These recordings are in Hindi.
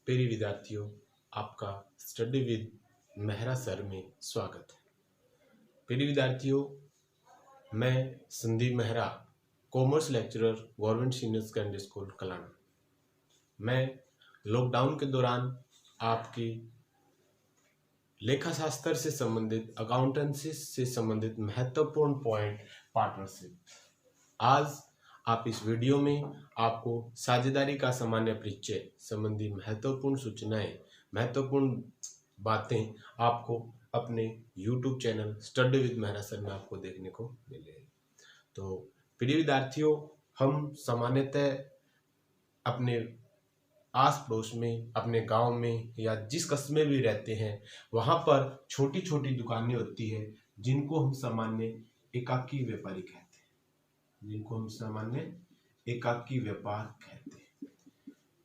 प्रिय विद्यार्थियों, आपका स्टडी विद मेहरा सर में स्वागत है। प्रिय विद्यार्थियों, मैं Sandeep Mehra, commerce lecturer, government senior secondary school Kalana. मैं लॉकडाउन के दौरान आपकी लेखा शास्त्र से संबंधित, अकाउंटेंसी से संबंधित महत्वपूर्ण पॉइंट पार्टनरशिप, आज आप इस वीडियो में आपको साझेदारी का सामान्य परिचय संबंधी महत्वपूर्ण सूचनाएं, महत्वपूर्ण बातें आपको अपने YouTube channel study with Mehra sir में आपको देखने को मिलेगी। तो प्रिय विद्यार्थियों, हम सामान्यतः अपने आस पड़ोस में, अपने गांव में या जिस कस्बे में भी रहते हैं, वहां पर छोटी छोटी दुकानें होती है जिनको हम सामान्य एकाकी व्यापारी कहते हैं, जिनको हम सामान्य एकाकी व्यापार कहते हैं।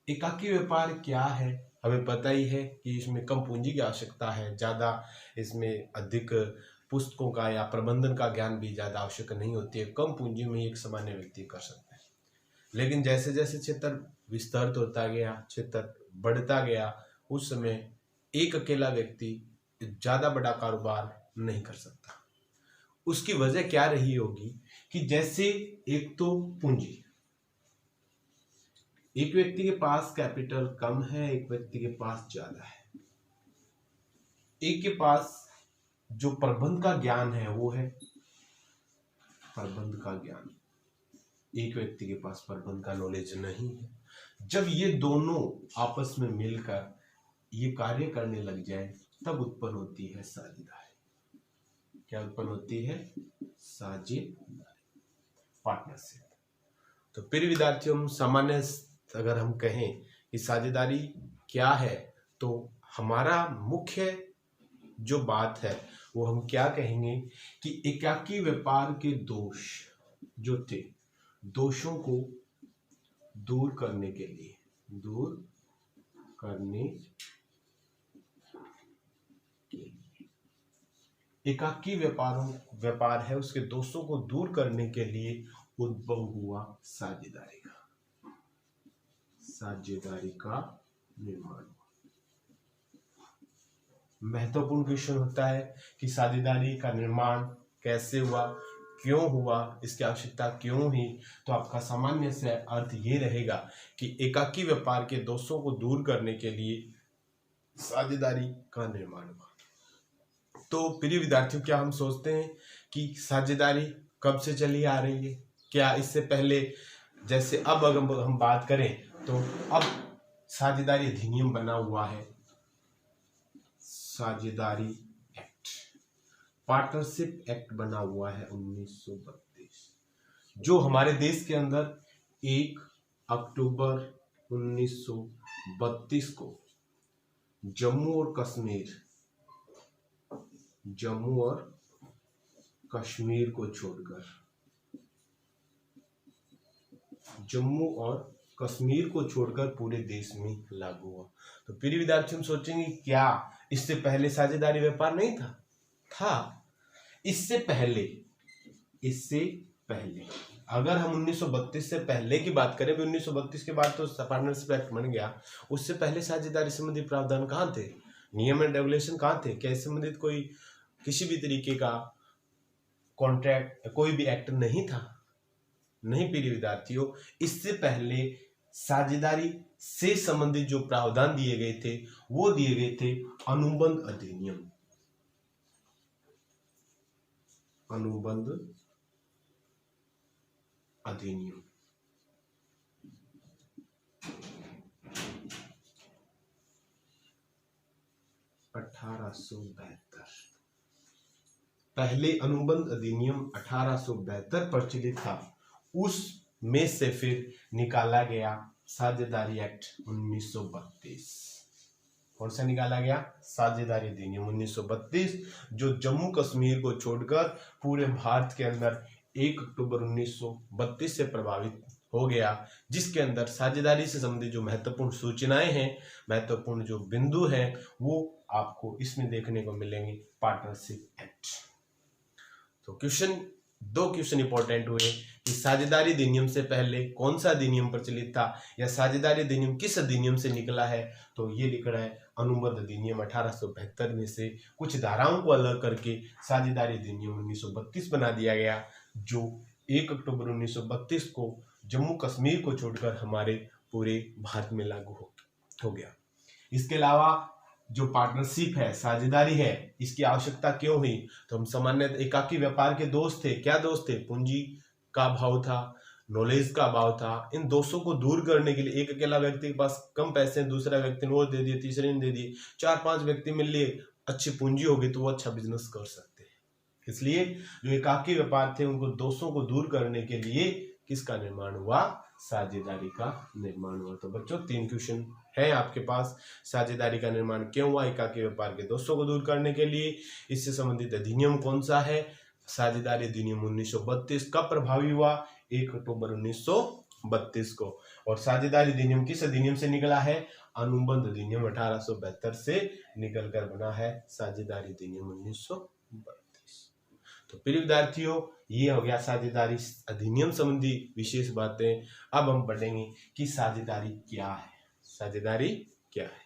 एकाकी व्यापार क्या है, हमें पता ही है कि इसमें कम पूंजी की आवश्यकता है, ज़्यादा इसमें अधिक पुस्तकों का या प्रबंधन का ज्ञान भी ज़्यादा आवश्यक नहीं होती है। कम पूंजी में एक सामान्य व्यक्ति कर सकता है। लेकिन जैसे जैसे क्षेत्र विस्तृत होता गया, क्षेत्र बढ़ता गया, उस समय एक अकेला व्यक्ति ज़्यादा बड़ा कारोबार नहीं कर सकता। उसकी वजह क्या रही होगी कि जैसे एक तो पूंजी, एक व्यक्ति के पास कैपिटल कम है, एक व्यक्ति के पास ज्यादा है। एक के पास जो प्रबंध का ज्ञान है वो है प्रबंध का ज्ञान, एक व्यक्ति के पास प्रबंध का नॉलेज नहीं है। जब ये दोनों आपस में मिलकर ये कार्य करने लग जाए तब उत्पन्न होती है साझेदारी। क्या उत्पन्न होती है? साझेदारी, पार्टनरशिप। तो प्रिय विद्यार्थियों, हम सामान्य अगर हम कहें कि साझेदारी क्या है, तो हमारा मुख्य जो बात है वो हम क्या कहेंगे कि एकाकी व्यापार के दोष जो थे, दोषों को दूर करने के लिए, एकाकी व्यापार है, उसके दोषों को दूर करने के लिए उद्भव हुआ साझेदारी का निर्माण। महत्वपूर्ण क्वेश्चन होता है कि साझेदारी का निर्माण कैसे हुआ, क्यों हुआ, इसकी आवश्यकता क्यों हुई। तो आपका सामान्य से अर्थ ये रहेगा कि एकाकी व्यापार के दोषों को दूर करने के लिए साझेदारी का निर्माण हुआ। तो प्रिय विद्यार्थियों, क्या हम सोचते हैं कि साझेदारी कब से चली आ रही है? क्या इससे पहले, जैसे अब अगर हम बात करें तो अब साझेदारी अधिनियम बना हुआ है, साझेदारी एक्ट, पार्टनरशिप एक्ट बना हुआ है 1932, जो हमारे देश के अंदर 1 अक्टूबर 1932 को जम्मू और कश्मीर को छोड़कर, जम्मू और कश्मीर को छोड़कर पूरे देश में लागू हुआ। तो प्रिय विद्यार्थी, हम सोचेंगे क्या इससे पहले साझेदारी व्यापार नहीं था? इससे पहले अगर हम 1932 से पहले की बात करें, 1932 के बाद तो पार्टनरशिप एक्ट बन गया, उससे पहले साझेदारी संबंधी प्रावधान कहाँ थे? नियम एंड रेगुलेशन कहाँ थे? क्या इससे संबंधित कोई किसी भी तरीके का कॉन्ट्रैक्ट, कोई भी एक्ट नहीं था? नहीं प्रिय विद्यार्थियों, इससे पहले साझेदारी से संबंधित जो प्रावधान दिए गए थे वो दिए गए थे अनुबंध अधिनियम 1872। पहले अनुबंध अधिनियम 1872 प्रचलित था, उस में से फिर निकाला गया साझेदारी एक्ट 1932। कौन सा निकाला गया? साझेदारी अधिनियम 1932, जो जम्मू कश्मीर को छोड़कर पूरे भारत के अंदर 1 अक्टूबर 1932 से प्रभावित हो गया, जिसके अंदर साझेदारी से संबंधित जो महत्वपूर्ण सूचनाएं हैं, महत्वपूर्ण जो बिंदु हैं, वो आपको इसमें देखने को मिलेंगे, पार्टनरशिप एक्ट। तो दो क्वेश्चन इंपॉर्टेंट हुए कि साझेदारी अधिनियम से पहले कौन सा अधिनियम प्रचलित था या साझेदारी अधिनियम किस अधिनियम से निकला है, तो ये लिख रहा है अनुबंध अधिनियम 1872 में से कुछ धाराओं को अलग करके साझेदारी अधिनियम 1932 बना दिया गया, जो 1 अक्टूबर 1932 को जम्मू कश्मीर को छोड़कर हमारे पूरे भारत में लागू हो गया। इसके अलावा जो पार्टनरशिप है, साझेदारी है, इसकी आवश्यकता क्यों हुई, तो हम सामान्य एकाकी व्यापार के दोस्त थे। क्या दोस्त थे? पूंजी का अभाव था, नॉलेज का अभाव था। इन दोषों को दूर करने के लिए एक अकेला व्यक्ति के पास कम पैसे हैं, दूसरा व्यक्ति ने और दे दिए, तीसरे ने दे दिए, 4-5 व्यक्ति मिल लिए, अच्छी पूंजी होगी तो वो अच्छा बिजनेस कर सकते हैं। इसलिए जो एकाकी व्यापार थे उनको दोषों को दूर करने के लिए किसका निर्माण हुआ? साझेदारी का निर्माण हुआ। तो बच्चों 3 क्वेश्चन है आपके पास। साझेदारी का निर्माण क्यों हुआ? एकाकी व्यापार के दोषों को दूर करने के लिए। इससे संबंधित अधिनियम कौन सा है? साझेदारी अधिनियम 1932 कब प्रभावी हुआ? 1 अक्टूबर 1932 को। और साझेदारी अधिनियम किस अधिनियम से निकला है? अनुबंध अधिनियम 1872 से निकलकर बना है साझेदारी अधिनियम 1932। तो प्रिय विद्यार्थियों, ये हो गया साझेदारी अधिनियम संबंधी विशेष बातें। अब हम पढ़ेंगे कि साझेदारी क्या है। साझेदारी क्या है?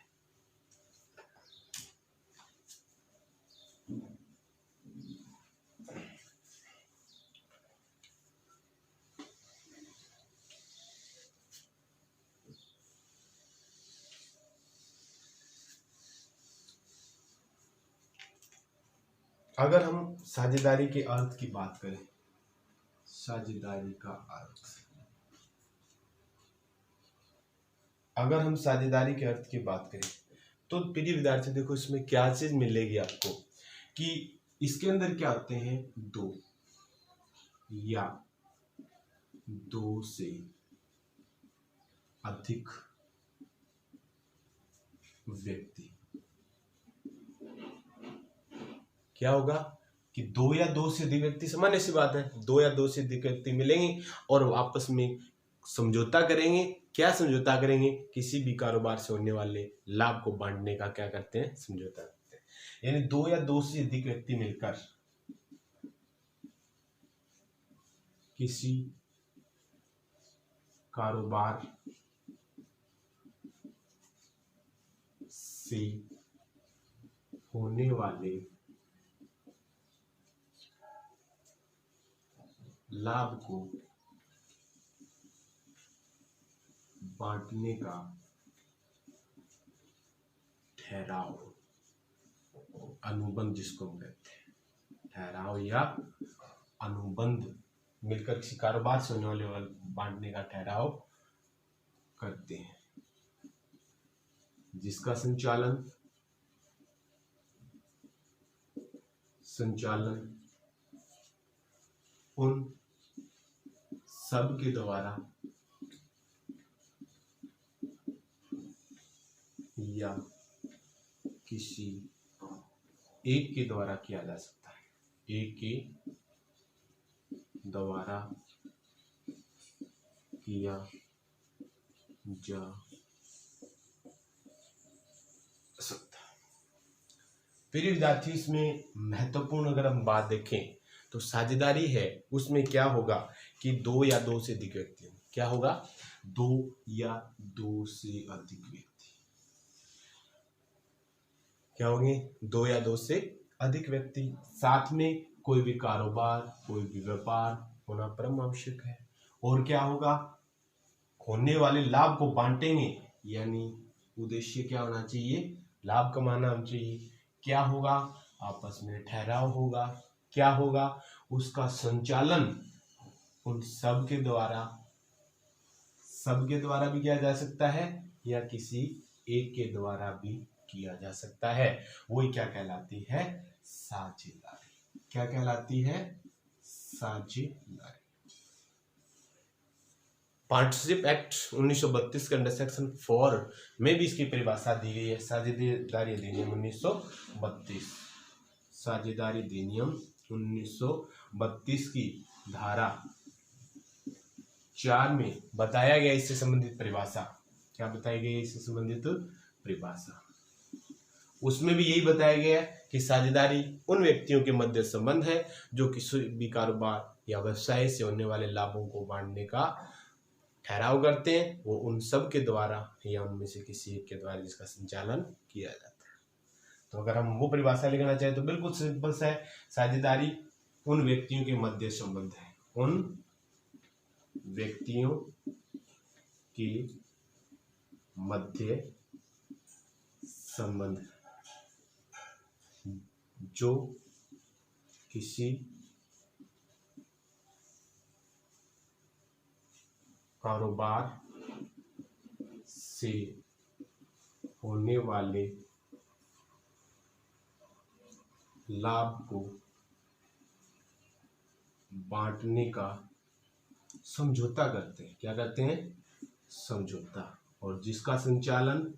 अगर हम साझेदारी के अर्थ की बात करें, साझेदारी का अर्थ, अगर हम साझेदारी के अर्थ की बात करें तो प्रिय विद्यार्थी देखो इसमें क्या चीज मिलेगी आपको कि इसके अंदर क्या होते हैं? 2 या 2 से अधिक व्यक्ति। क्या होगा कि 2 या 2 से अधिक व्यक्ति, सामान्य सी बात है, 2 या 2 से अधिक व्यक्ति मिलेंगे और आपस में समझौता करेंगे। क्या समझौता करेंगे? किसी भी कारोबार से होने वाले लाभ को बांटने का क्या करते हैं? समझौता करते हैं। यानी 2 या 2 से अधिक व्यक्ति मिलकर किसी कारोबार से होने वाले लाभ को बांटने का ठहराव, अनुबंध जिसको हम कहते हैं, ठहराव या अनुबंध मिलकर किसी कारोबार से होने वाले बांटने का ठहराव करते हैं, जिसका संचालन उन सब के द्वारा या किसी एक के द्वारा किया जा सकता है। एक के द्वारा किया जा सकता है। प्रिय विद्यार्थी, इसमें महत्वपूर्ण अगर हम बात देखें तो साझेदारी है उसमें क्या होगा कि 2 या 2 से अधिक व्यक्ति। क्या होगा? 2 या 2 से अधिक व्यक्ति क्या होंगे? 2 या 2 से अधिक व्यक्ति। साथ में कोई भी कारोबार, कोई भी व्यापार होना परम आवश्यक है। और क्या होगा? होने वाले लाभ को बांटेंगे, यानी उद्देश्य क्या होना चाहिए? लाभ कमाना होना चाहिए। क्या होगा? आपस में ठहराव होगा। क्या होगा? उसका संचालन उन सब के द्वारा भी किया जा सकता है या किसी एक के द्वारा भी किया जा सकता है। वही क्या कहलाती है? साझेदारी। क्या कहलाती है? साझेदारी। पार्टनरशिप एक्ट 1932 के अंडर सेक्शन 4 में भी इसकी परिभाषा दी गई है। साझेदारी अधिनियम 1932, साझेदारी अधिनियम 1932 की धारा 4 में बताया गया इससे संबंधित परिभाषा। क्या बताई गई है इससे संबंधित परिभाषा? उसमें भी यही बताया गया कि साझेदारी उन व्यक्तियों के मध्य संबंध है जो किसी भी कारोबार या व्यवसाय से होने वाले लाभों को बांटने का ठहराव करते हैं, वो उन सब के द्वारा या उनमें से किसी एक के द्वारा जिसका संचालन किया जाता है। तो अगर हम वो परिभाषा लिखना चाहें तो बिल्कुल सिंपल सा है, साझेदारी उन व्यक्तियों के मध्य संबंध है, उन व्यक्तियों के मध्य संबंध जो किसी कारोबार से होने वाले लाभ को बांटने का समझौता करते हैं। क्या करते हैं? समझौता। और जिसका संचालन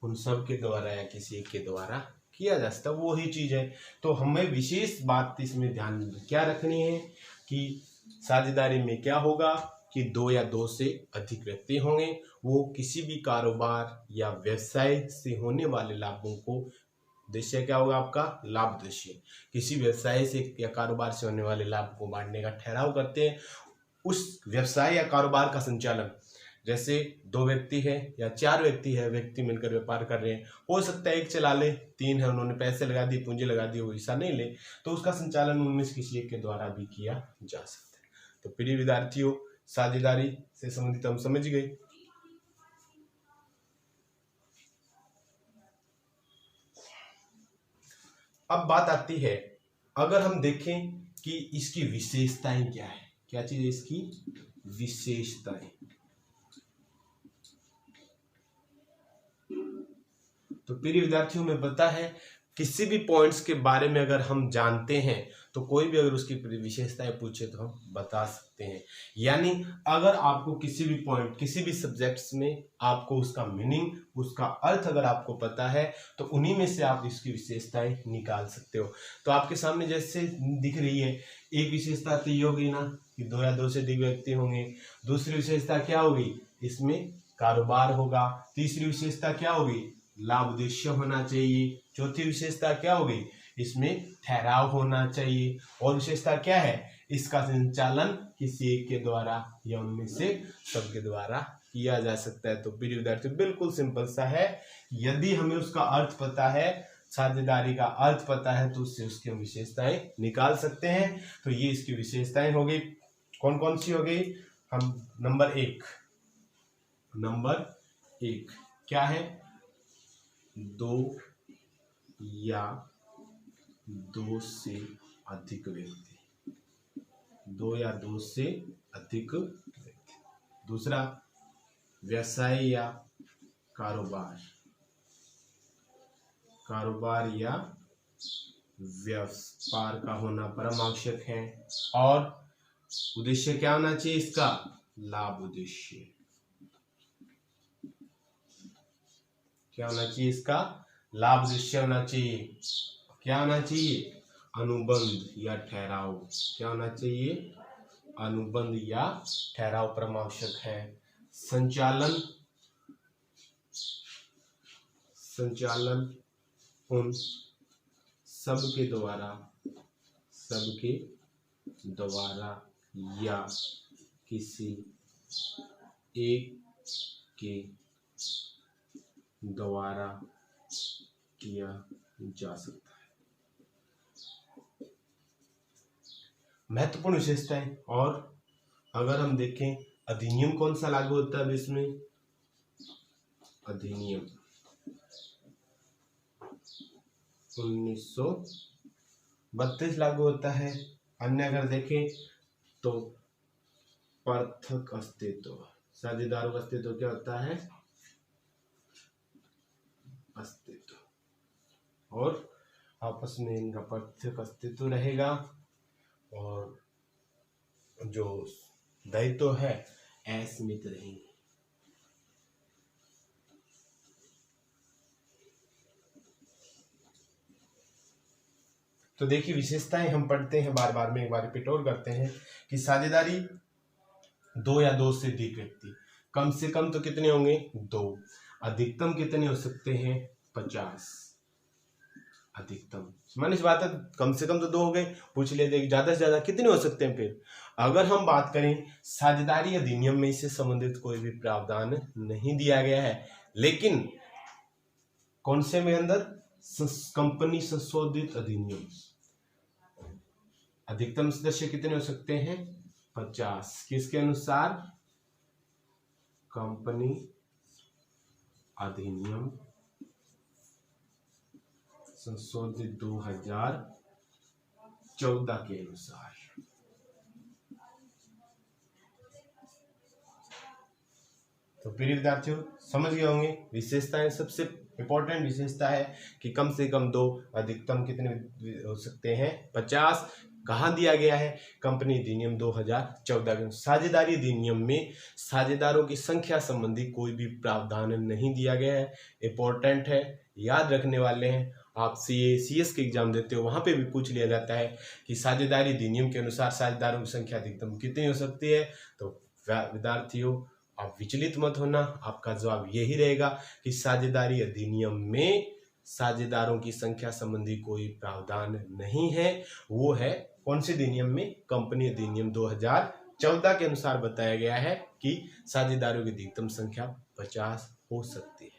उन सब के द्वारा या किसी एक के द्वारा किया जा सकता है, वो ही चीज है। तो हमें विशेष बात इसमें ध्यान क्या रखनी है कि साझेदारी में क्या होगा कि दो या दो से अधिक व्यक्ति होंगे, वो किसी भी कारोबार या व्यवसाय से होने वाले लाभों को, उद्देश्य क्या होगा आपका? लाभ उद्देश्य। किसी व्यवसाय से या कारोबार से होने वाले लाभ को बांटने का ठहराव करते हैं। उस व्यवसाय या कारोबार का संचालन, जैसे दो व्यक्ति है या चार व्यक्ति है, व्यक्ति मिलकर व्यापार कर रहे हैं, हो सकता है एक चला ले, तीन है उन्होंने पैसे लगा दिए, पूंजी लगा दी, वो हिस्सा नहीं ले, तो उसका संचालन उनमें से किसी एक के द्वारा भी किया जा सकता है। तो प्रिय विद्यार्थियों, साझेदारी से संबंधित हम समझ गए। अब बात आती है, अगर हम देखें कि इसकी विशेषताएं क्या है, क्या चीज है इसकी विशेषताएं, तो प्रिय विद्यार्थियों में पता है किसी भी पॉइंट्स के बारे में अगर हम जानते हैं तो कोई भी अगर उसकी विशेषताएं पूछे तो हम बता सकते हैं। यानी अगर आपको किसी भी पॉइंट, किसी भी सब्जेक्ट्स में आपको उसका मीनिंग, उसका अर्थ अगर आपको पता है तो उन्हीं में से आप इसकी विशेषताएं निकाल सकते हो। तो आपके सामने जैसे दिख रही है, एक विशेषता तो ये होगी ना कि दो या दो से अधिक व्यक्ति होंगे। दूसरी विशेषता क्या होगी? इसमें कारोबार होगा। तीसरी विशेषता क्या होगी? लाभ उद्देश्य होना चाहिए। चौथी विशेषता क्या होगी? इसमें ठहराव होना चाहिए। और विशेषता क्या है? इसका संचालन किसी एक के द्वारा या उनमें से सबके द्वारा किया जा सकता है। तो प्रिय विद्यार्थी, बिल्कुल सिंपल सा है, यदि हमें उसका अर्थ पता है, साझेदारी का अर्थ पता है, तो उससे उसकी हम विशेषताएं निकाल सकते हैं। तो ये इसकी विशेषताएं हो गई। कौन कौन सी हो गई? हम नंबर एक क्या है? दो या दो से अधिक व्यक्ति, दो या दो से अधिक व्यक्ति। दूसरा, व्यवसाय या कारोबार, कारोबार या व्यापार का होना परम आवश्यक है। और उद्देश्य क्या होना चाहिए इसका? लाभ उद्देश्य। क्या होना चाहिए इसका? लाभ उद्देश्य होना चाहिए। क्या होना चाहिए? अनुबंध या ठहराव। क्या होना चाहिए? अनुबंध या ठहराव परम आवश्यक है। संचालन उन सबके द्वारा या किसी एक के द्वारा किया जा सकता है। महत्वपूर्ण विशेषताएं। और अगर हम देखें, अधिनियम कौन सा लागू होता है इसमें? अधिनियम 1932 लागू होता है। अन्य अगर देखें तो पृथक अस्तित्व, साझेदारों का अस्तित्व क्या होता है? अस्तित्व। और आपस में इनका पृथक अस्तित्व रहेगा। और जो दायित्व है असीमित रहेंगे। तो देखिए, विशेषताएं हम पढ़ते हैं बार बार में, एक बार रिपीट और करते हैं कि साझेदारी दो या दो से अधिक व्यक्ति, कम से कम तो कितने होंगे? दो। अधिकतम कितने हो सकते हैं? 50। अधिकतम। सामान्य सी बात है, कम से कम तो 2 हो गए, पूछ लेते हैं ज्यादा से ज्यादा कितने हो सकते हैं। फिर अगर हम बात करें साझेदारी अधिनियम में इससे संबंधित कोई भी प्रावधान नहीं दिया गया है, लेकिन कौन से में अंदर, कंपनी संशोधित अधिनियम, अधिकतम सदस्य कितने हो सकते हैं 50, किसके अनुसार, कंपनी अधिनियम संशोधित 2014 के अनुसार। तो प्रिय विद्यार्थियों समझ गए होंगे विशेषताएं। सबसे इंपॉर्टेंट विशेषता है कि कम से कम 2, अधिकतम कितने हो सकते हैं 50। कहाँ दिया गया है, कंपनी अधिनियम 2014 के। साझेदारी अधिनियम में साझेदारों की संख्या संबंधी कोई भी प्रावधान नहीं दिया गया है। इंपॉर्टेंट है, याद रखने वाले हैं। आप CS के एग्जाम देते हो, वहां पे भी पूछ लिया जाता है कि साझेदारी अधिनियम के अनुसार साझेदारों की संख्या अधिकतम कितनी हो सकती है। तो विद्यार्थियों आप विचलित मत होना, आपका जवाब यही रहेगा कि साझेदारी अधिनियम में साझेदारों की संख्या संबंधी कोई प्रावधान नहीं है। वो है कौन से अधिनियम में, कंपनी अधिनियम 2014 के अनुसार बताया गया है कि साझेदारों की अधिकतम संख्या 50 हो सकती है।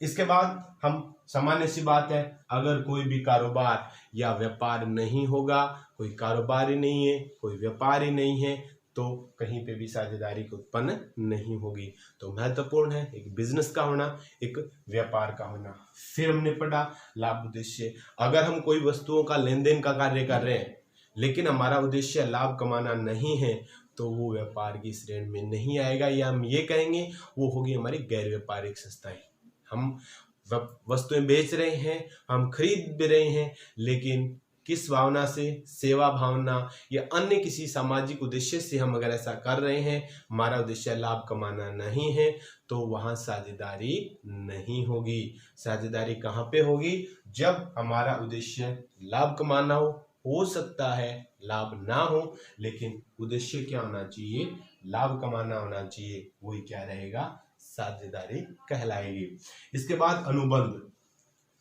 इसके बाद हम, सामान्य सी बात है, अगर कोई भी कारोबार या व्यापार नहीं होगा, कोई कारोबार ही नहीं है, कोई व्यापार ही नहीं है, तो कहीं पे भी साझेदारी उत्पन्न नहीं होगी। तो महत्वपूर्ण है एक बिजनेस का होना, एक व्यापार का होना। फिर हमने पढ़ा लाभ उद्देश्य। अगर हम कोई वस्तुओं का लेन देन का कार्य कर रहे हैं लेकिन हमारा उद्देश्य लाभ कमाना नहीं है, तो वो व्यापार की श्रेणी में नहीं आएगा, या हम ये कहेंगे वो होगी हमारी गैर व्यापारिक संस्थाएं। हम वस्तुएं बेच रहे हैं, हम खरीद भी रहे हैं, लेकिन किस भावना से, सेवा भावना या अन्य किसी सामाजिक उद्देश्य से हम अगर ऐसा कर रहे हैं, हमारा उद्देश्य लाभ कमाना नहीं है, तो वहां साझेदारी नहीं होगी। साझेदारी कहाँ पे होगी, जब हमारा उद्देश्य लाभ कमाना हो सकता है लाभ ना हो, लेकिन उद्देश्य क्या होना चाहिए, लाभ कमाना होना चाहिए, वही क्या रहेगा, साझेदारी कहलाएगी। इसके बाद अनुबंध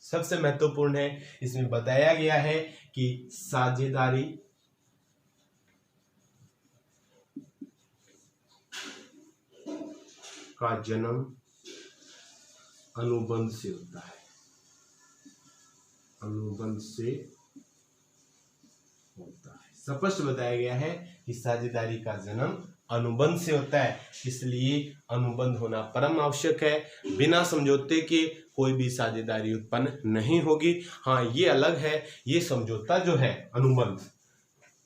सबसे महत्वपूर्ण है। इसमें बताया गया है कि साझेदारी का जन्म अनुबंध से होता है, अनुबंध से होता है। स्पष्ट बताया गया है कि साझेदारी का जन्म अनुबंध से होता है, इसलिए अनुबंध होना परम आवश्यक है। बिना समझौते के कोई भी साझेदारी उत्पन्न नहीं होगी। हाँ, ये अलग है, ये समझौता जो है अनुबंध,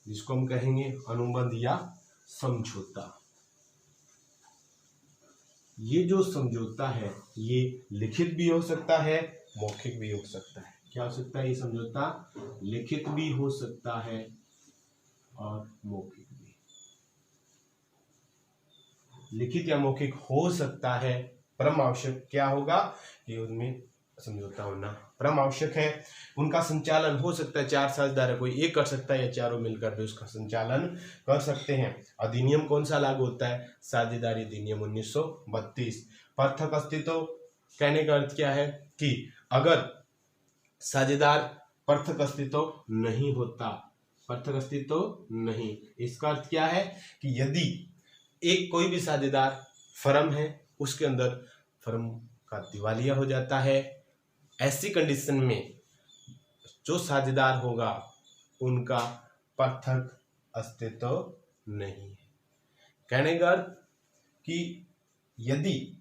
जिसको हम कहेंगे अनुबंध या समझौता, ये जो समझौता है ये लिखित भी हो सकता है, मौखिक भी हो सकता है। क्या हो सकता है, ये समझौता लिखित भी हो सकता है और मौखिक भी। लिखित या मौखिक हो सकता है, परम आवश्यक क्या होगा कि उनमें समझौता होना परम आवश्यक है। उनका संचालन हो सकता है, 4 साझेदार है, कोई एक कर सकता है या चारों मिलकर भी उसका संचालन कर सकते हैं। अधिनियम कौन सा लागू होता है, साझेदारी अधिनियम 1932। पृथक अस्तित्व कहने का अर्थ क्या है कि अगर साझेदार पृथक अस्तित्व नहीं होता, पृथक अस्तित्व नहीं, इसका अर्थ क्या है कि यदि एक कोई भी साझेदार फर्म है, उसके अंदर फर्म का दिवालिया हो जाता है, ऐसी कंडीशन में जो साझेदार होगा उनका पृथक अस्तित्व नहीं है। कहने का अर्थ कि यदि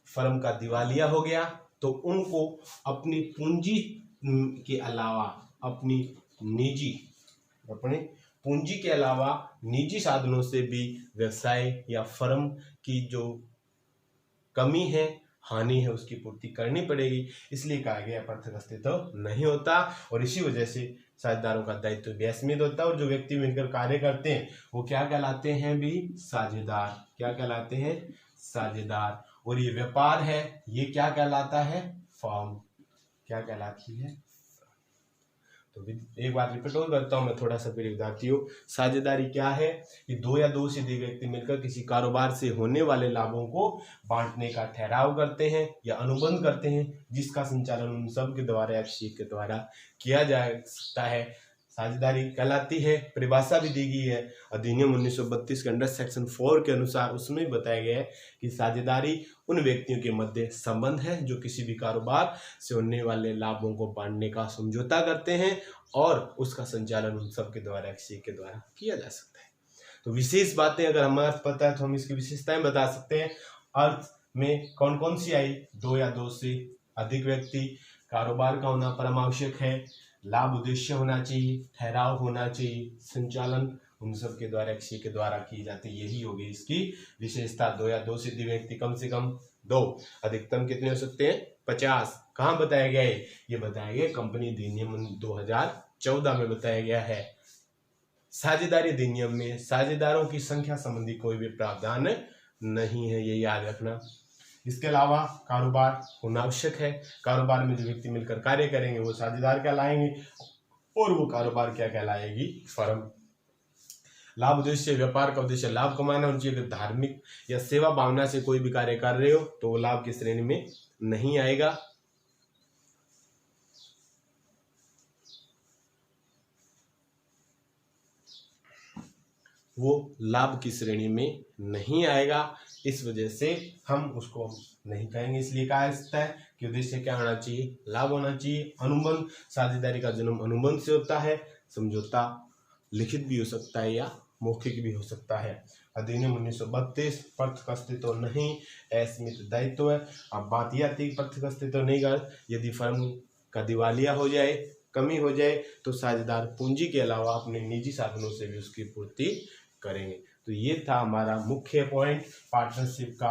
फर्म का दिवालिया हो गया तो उनको अपनी पूंजी के अलावा अपनी पूंजी के अलावा निजी साधनों से भी व्यवसाय या फर्म की जो कमी है, हानि है, उसकी पूर्ति करनी पड़ेगी। इसलिए कहा गया पृथक अस्तित्व नहीं होता, और इसी वजह से साझेदारों का दायित्व भी असीमित होता है, और जो व्यक्ति मिलकर कार्य करते हैं वो क्या कहलाते हैं भी, साझेदार। क्या कहलाते हैं, साझेदार। और ये व्यापार है, ये क्या कहलाता है, फर्म। क्या कहलाती है। तो एक बार रिपीट और करता हूँ मैं थोड़ा सा प्रिय विद्यार्थियों। साझेदारी क्या है कि दो या दो से अधिक व्यक्ति मिलकर किसी कारोबार से होने वाले लाभों को बांटने का ठहराव करते हैं या अनुबंध करते हैं, जिसका संचालन उन सब के द्वारा या किसी के द्वारा किया जा सकता है, साझेदारी कहलाती है। परिभाषा भी दी गई है अधिनियम 1932 के अंडर सेक्शन 4 के अनुसार। उसमें बताया गया है कि साझेदारी उन व्यक्तियों के मध्य संबंध है जो किसी भी कारोबार से होने वाले लाभों को बांटने का समझौता करते हैं और उसका संचालन उन सब के द्वारा किसी के द्वारा किया जा सकता है। तो विशेष बातें अगर हमें अर्थ पता है तो हम इसकी विशेषताएं बता सकते हैं। अर्थ में कौन कौन सी आई? दो या दो से अधिक व्यक्ति, कारोबार का होना परम आवश्यक है, लाभ उद्देश्य होना चाहिए, ठहराव होना चाहिए, संचालन उन सब के द्वारा किसी के द्वारा की जाती है। यही होगी इसकी विशेषता। दो या दो से अधिक व्यक्ति, कम से कम दो, अधिकतम कितने हो सकते हैं? 50। कहाँ बताया गया है? ये बताया गया कंपनी अधिनियम 2014 में बताया गया है। साझेदारी अधिनियम में साझेदारों की संख्या संबंधी कोई भी प्रावधान नहीं है, ये याद रखना। इसके अलावा कारोबार होना आवश्यक है। कारोबार में जो व्यक्ति मिलकर कार्य करेंगे वो साझेदार कहलाएंगे और वो कारोबार क्या कहलाएगी? फर्म। लाभ उद्देश्य, व्यापार का उद्देश्य लाभ कमाना होना चाहिए। अगर धार्मिक या सेवा भावना से कोई भी कार्य कर रहे हो तो वो लाभ की श्रेणी में नहीं आएगा। वो लाभ की श्रेणी में नहीं आएगा, इस वजह से हम उसको नहीं कहेंगे। इसलिए कहा जाता है कि उद्देश्य क्या होना चाहिए? लाभ होना चाहिए। अनुबंध, साझेदारी का जन्म अनुबंध से होता है। समझौता लिखित भी हो सकता है या मौखिक भी हो सकता है। अधिनियम 1932 पृथक अस्तित्व नहीं, असीमित दायित्व है। अब बात यह आती है पृथक अस्तित्व नहीं कर, यदि फर्म का दिवालिया हो जाए, कमी हो जाए तो साझेदार पूंजी के अलावा अपने निजी साधनों से भी उसकी पूर्ति करेंगे। तो ये था हमारा मुख्य पॉइंट, पार्टनरशिप का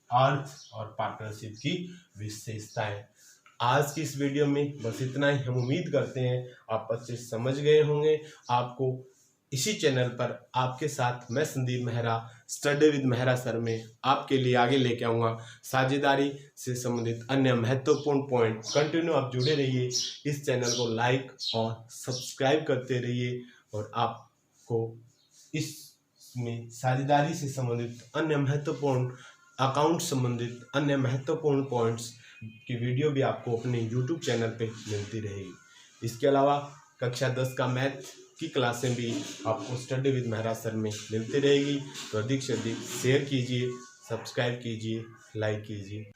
अर्थ और पार्टनरशिप की विशेषताएं। आज की इस वीडियो में बस इतना ही। हम उम्मीद करते हैं आप अच्छे से समझ गए होंगे। आपको इसी चैनल पर आपके साथ मैं Sandeep Mehra study with Mehra sir में आपके लिए आगे लेके आऊँगा साझेदारी से संबंधित अन्य महत्वपूर्ण पॉइंट। कंटिन्यू आप जुड़े रहिए, इस चैनल को लाइक और सब्सक्राइब करते रहिए और आपको इसमें साझेदारी से संबंधित अन्य महत्वपूर्ण, अकाउंट संबंधित अन्य महत्वपूर्ण पॉइंट्स की वीडियो भी आपको अपने YouTube चैनल पे मिलती रहेगी। इसके अलावा कक्षा 10 का मैथ की क्लासें भी आपको स्टडी विद मेहरा सर में मिलती रहेगी। तो अधिक से अधिक शेयर कीजिए, सब्सक्राइब कीजिए, लाइक कीजिए।